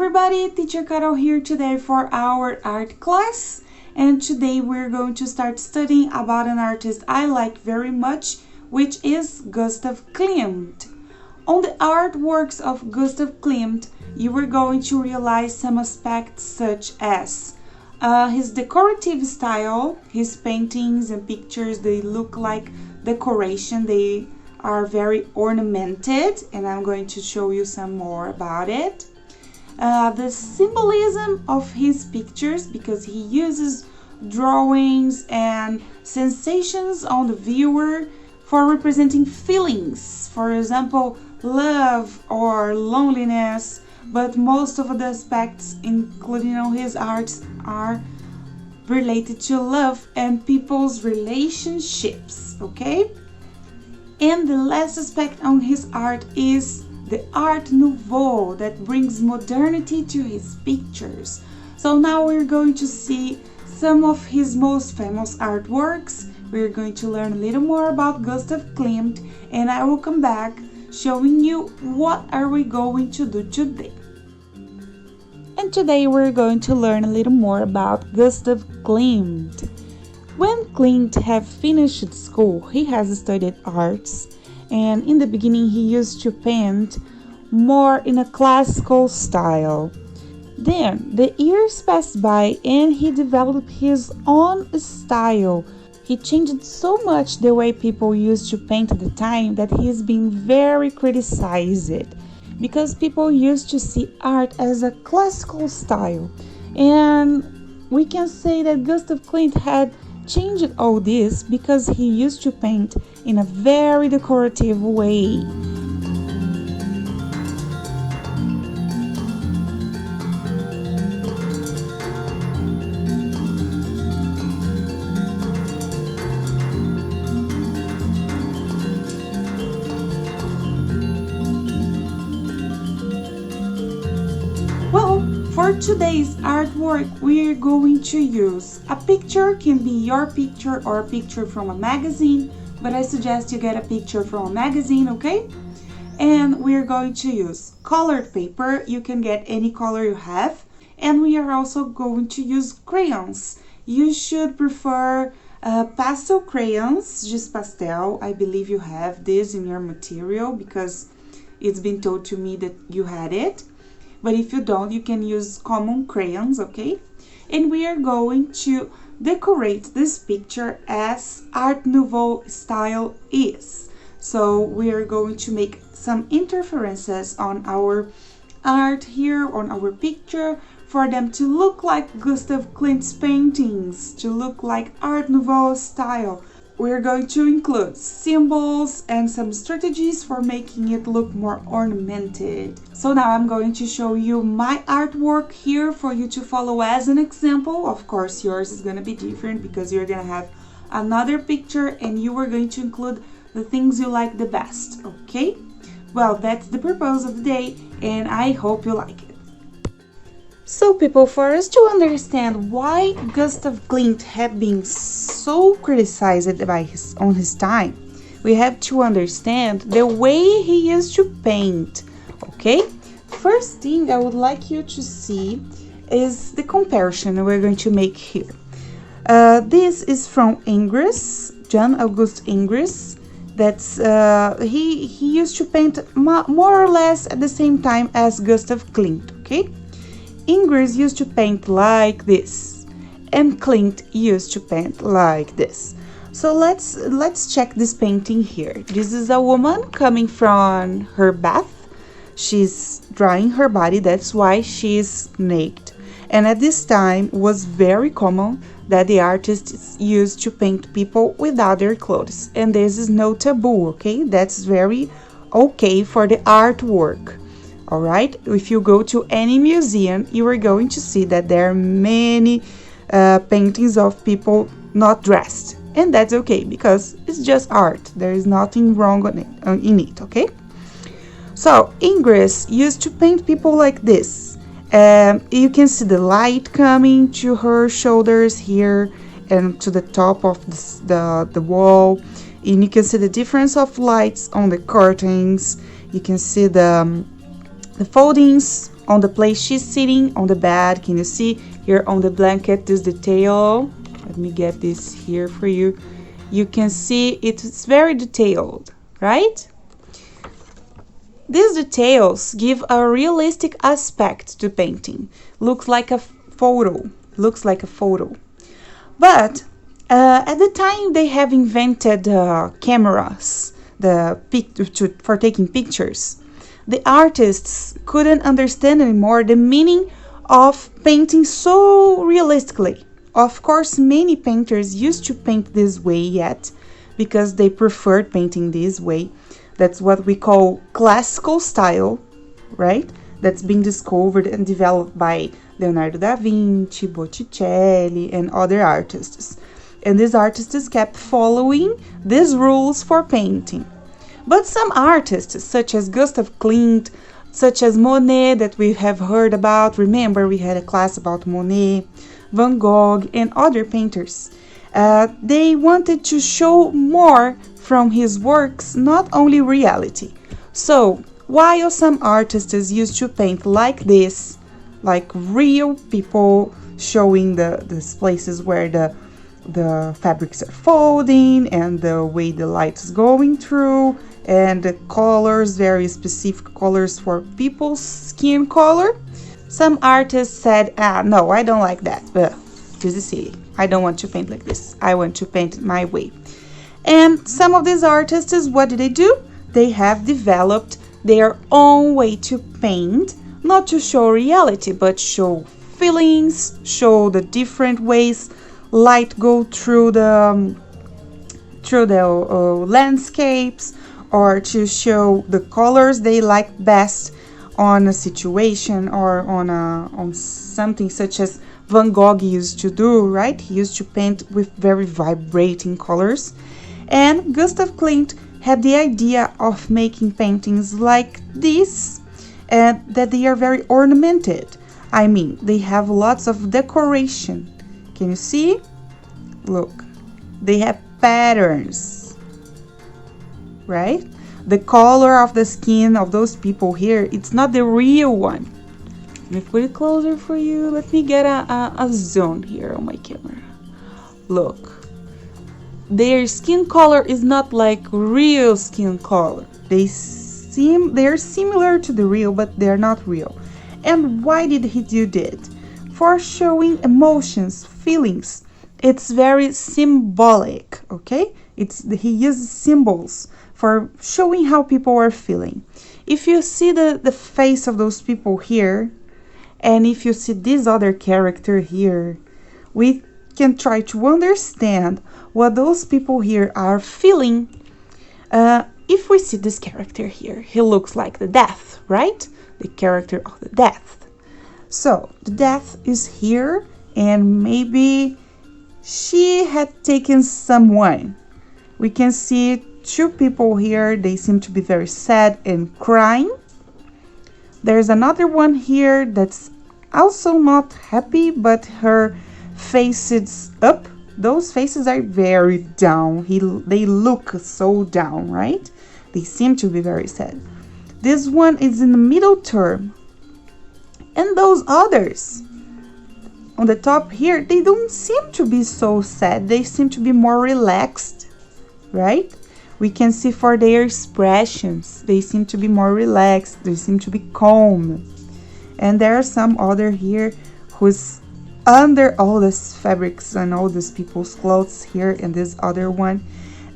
everybody, Teacher Carol here today for our art class, and today we're going to start studying about an artist I like very much, which is Gustav Klimt. On the artworks of Gustav Klimt, you are going to realize some aspects such as his decorative style. His paintings and pictures, they look like decoration. They are very ornamented, and I'm going to show you some more about it. The symbolism of his pictures, because he uses drawings and sensations on the viewer for representing feelings, for example, love or loneliness, but most of the aspects including on his arts are related to love and people's relationships, okay? And the last aspect on his art is the Art Nouveau that brings modernity to his pictures. So now we're going to see some of his most famous artworks. We're going to learn a little more about Gustav Klimt, and I will come back showing you what are we going to do today. And today we're going to learn a little more about Gustav Klimt. When Klimt have finished school, he has studied arts, and in the beginning he used to paint more in a classical style. Then the years passed by and he developed his own style. He changed so much the way people used to paint at the time that he's been very criticized, because people used to see art as a classical style. And we can say that Gustav Klimt had changed all this because he used to paint in a very decorative way. For today's artwork, we're going to use a picture. Can be your picture or a picture from a magazine, but I suggest you get a picture from a magazine, okay? And we're going to use colored paper. You can get any color you have. And we are also going to use crayons. You should prefer pastel crayons, just pastel. I believe you have this in your material because it's been told to me that you had it. But if you don't, you can use common crayons, okay? And we are going to decorate this picture as Art Nouveau style is. So we are going to make some interferences on our art here, on our picture, for them to look like Gustav Klimt's paintings, to look like Art Nouveau style. We're going to include symbols and some strategies for making it look more ornamented. So now I'm going to show you my artwork here for you to follow as an example. Of course, yours is going to be different because you're going to have another picture and you are going to include the things you like the best, okay? Well, that's the purpose of the day, and I hope you like it. So people, for us to understand why Gustav Klimt had been so criticized by on his time, we have to understand the way he used to paint, okay? First thing I would like you to see is the comparison we're going to make here. This is from Ingres, John August Ingres. That's he used to paint more or less at the same time as Gustav Klimt, okay? Ingres used to paint like this, and Klimt used to paint like this. So let's check this painting here. This is a woman coming from her bath. She's drying her body, that's why she's naked. And at this time, it was very common that the artists used to paint people without their clothes. And this is no taboo, okay? That's very okay for the artwork. Alright, if you go to any museum, you are going to see that there are many paintings of people not dressed. And that's okay, because it's just art. There is nothing wrong in it, okay? So, Ingres used to paint people like this. You can see the light coming to her shoulders here and to the top of the wall. And you can see the difference of lights on the curtains. You can see the foldings on the place she's sitting on the bed. Can you see here on the blanket this detail? Let me get this here for you. You can see it's very detailed, right? These details give a realistic aspect to painting. Looks like a photo. But at the time they have invented cameras for taking pictures, the artists couldn't understand anymore the meaning of painting so realistically. Of course, many painters used to paint this way yet because they preferred painting this way. That's what we call classical style, right? That's been discovered and developed by Leonardo da Vinci, Botticelli, and other artists. And these artists kept following these rules for painting. But some artists, such as Gustav Klimt, such as Monet, that we have heard about, remember we had a class about Monet, Van Gogh, and other painters, they wanted to show more from his works, not only reality. So, while some artists used to paint like this, like real people, showing these places where the fabrics are folding and the way the light is going through, and the colors, very specific colors for people's skin color, some artists said, no, I don't like that. This is silly. I don't want to paint like this. I want to paint it my way. And some of these artists, what did they do? They have developed their own way to paint, not to show reality, but show feelings, show the different ways light go through the landscapes, or to show the colors they like best on a situation or on something, such as Van Gogh used to do, right? He used to paint with very vibrating colors. And Gustav Klimt had the idea of making paintings like this, that they are very ornamented. I mean, they have lots of decoration. Can you see? Look, they have patterns, right? The color of the skin of those people here, it's not the real one. Let me put it closer for you. Let me get a zoom here on my camera. Look. Their skin color is not like real skin color. They're similar to the real, but they're not real. And why did he do that? For showing emotions, feelings. It's very symbolic, okay? He uses symbols for showing how people are feeling. If you see the face of those people here, and if you see this other character here, we can try to understand what those people here are feeling. If we see this character here, he looks like the death, right? The character of the death. So the death is here, and maybe she had taken someone. We can see two people here. They seem to be very sad and crying. There's another one here that's also not happy, but her face is up. Those faces are very down. They look so down, right? They seem to be very sad. This one is in the middle term. And those others on the top here, they don't seem to be so sad. They seem to be more relaxed, right? We can see for their expressions, they seem to be more relaxed. They seem to be calm. And there are some other here who's under all these fabrics and all these people's clothes here, and this other one.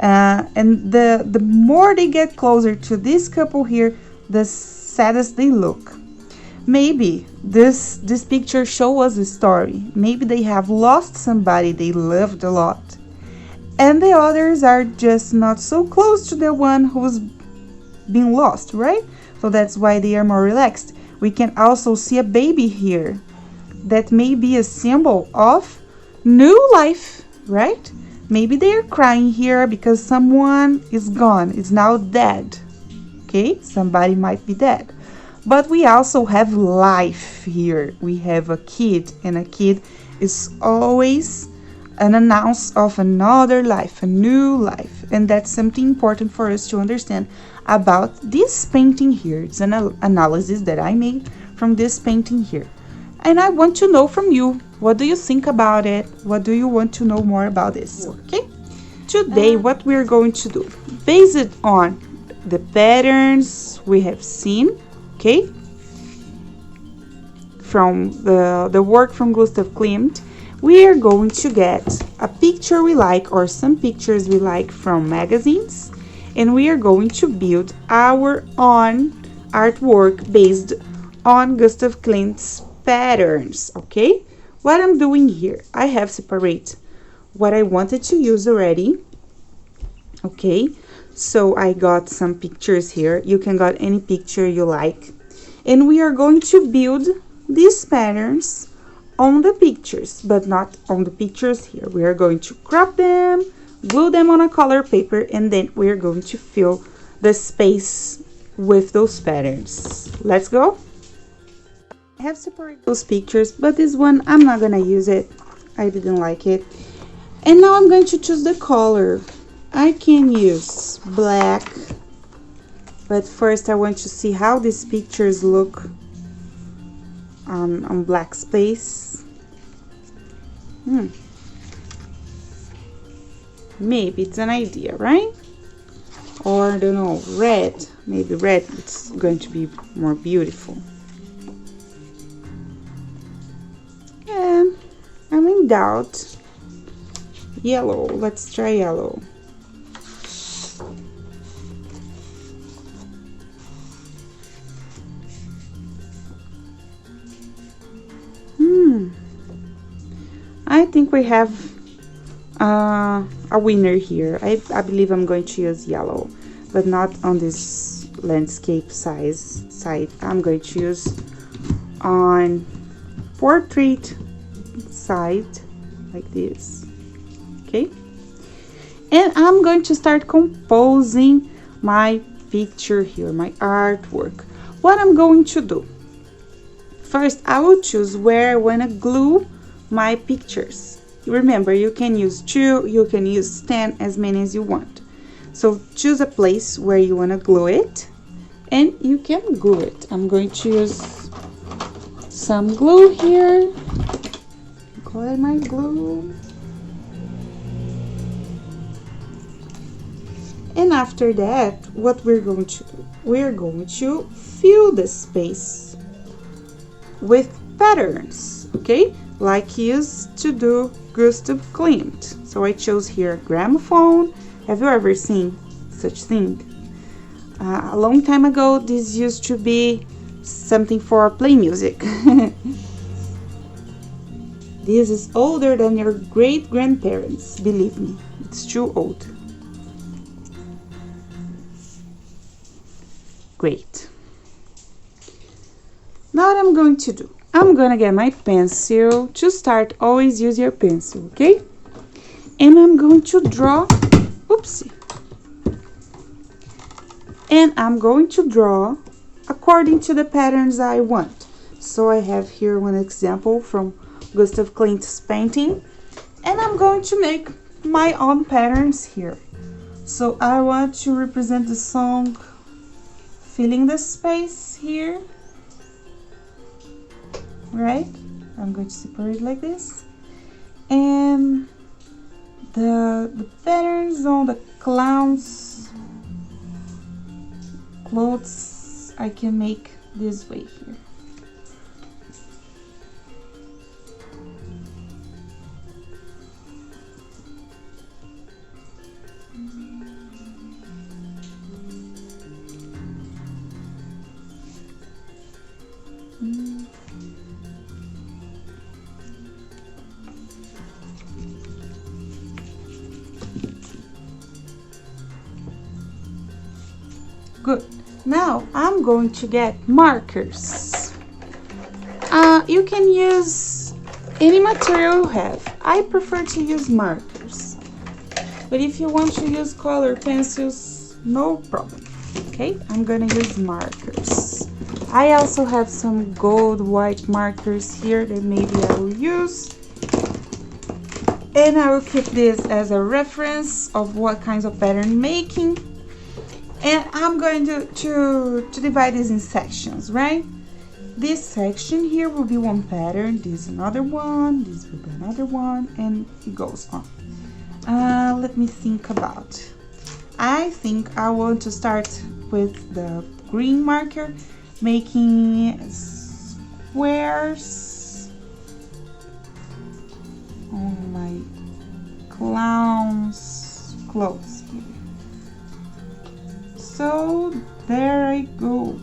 And the more they get closer to this couple here, the saddest they look. Maybe this picture shows us a story. Maybe they have lost somebody they loved a lot. And the others are just not so close to the one who's been lost, right? So that's why they are more relaxed. We can also see a baby here. That may be a symbol of new life, right? Maybe they are crying here because someone is gone, is now dead. Okay, somebody might be dead. But we also have life here. We have a kid, and a kid is always an announce of another life, a new life. And that's something important for us to understand about this painting here. It's an analysis that I made from this painting here. And I want to know from you, what do you think about it? What do you want to know more about this? Okay? Today, what we're going to do, based on the patterns we have seen, okay, from the work from Gustav Klimt, we are going to get a picture we like or some pictures we like from magazines, and we are going to build our own artwork based on Gustav Klimt's patterns, okay? What I'm doing here, I have separate what I wanted to use already, okay? So I got some pictures here. You can get any picture you like. And we are going to build these patterns on the pictures, but not on the pictures here. We are going to crop them, glue them on a color paper, and then we are going to fill the space with those patterns. Let's go. I have separated those pictures, but this one I'm not gonna use it. I didn't like it. And now I'm going to choose the color. I can use black, but first I want to see how these pictures look on black space. Maybe it's an idea, right? Or I don't know, red. Maybe red, it's going to be more beautiful. I'm in doubt. Yellow, let's try yellow. I think we have a winner here. I believe I'm going to use yellow, but not on this landscape side. I'm going to use on portrait side like this, okay? And I'm going to start composing my picture here, my artwork. What I'm going to do, first I will choose where I want to glue my pictures. Remember, you can use 2, you can use 10, as many as you want. So choose a place where you want to glue it, and you can glue it. I'm going to use some glue here. Got my glue. And after that, what we're going to do, we're going to fill the space with patterns, okay? Like he used to do Gustav Klimt. So I chose here gramophone. Have you ever seen such thing? A long time ago, this used to be something for play music. This is older than your great-grandparents, believe me, it's too old. Great. Now what I'm going to do, I'm gonna get my pencil. To start, always use your pencil, okay? And I'm going to draw, oopsie. And I'm going to draw according to the patterns I want. So I have here one example from Gustav Klimt's painting, and I'm going to make my own patterns here. So I want to represent the song filling the space here, right? I'm going to separate like this, and the patterns on the clown's clothes I can make this way here. Good. Now I'm going to get markers. You can use any material you have. I prefer to use markers, but if you want to use color pencils, no problem. Okay, I'm gonna use markers. I also have some gold white markers here that maybe I will use, and I will keep this as a reference of what kinds of pattern making. And I'm going to divide this in sections, right? this section here will be one pattern, this another one, this will be another one, and it goes on. Let me think about. I think I want to start with the green marker, making squares on my clown's clothes here. So there I go.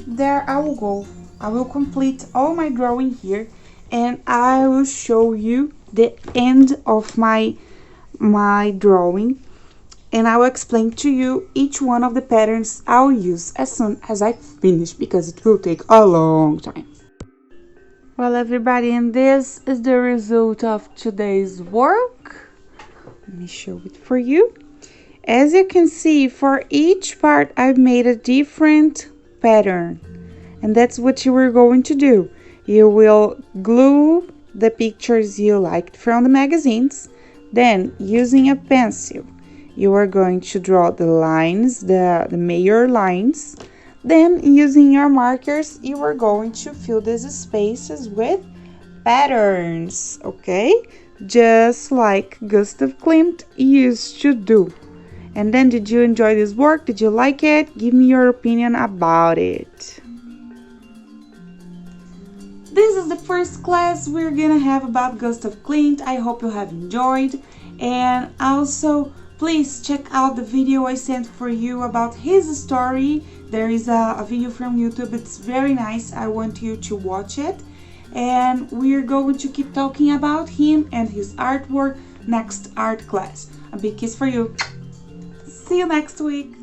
There I will go. I will complete all my drawing here, and I will show you the end of my drawing, and I will explain to you each one of the patterns I'll use as soon as I finish, because it will take a long time. Well, everybody, and this is the result of today's work. Let me show it for you. As you can see, for each part I've made a different pattern, and that's what you are going to do. You will glue the pictures you liked from the magazines, then using a pencil you are going to draw the lines, the major lines, then using your markers you are going to fill these spaces with patterns, okay, just like Gustav Klimt used to do. And then, did you enjoy this work? Did you like it? Give me your opinion about it. This is the first class we're gonna have about Gustav Klimt. I hope you have enjoyed. And also, please check out the video I sent for you about his story. There is a video from YouTube. It's very nice. I want you to watch it. And we're going to keep talking about him and his artwork next art class. A big kiss for you. See you next week.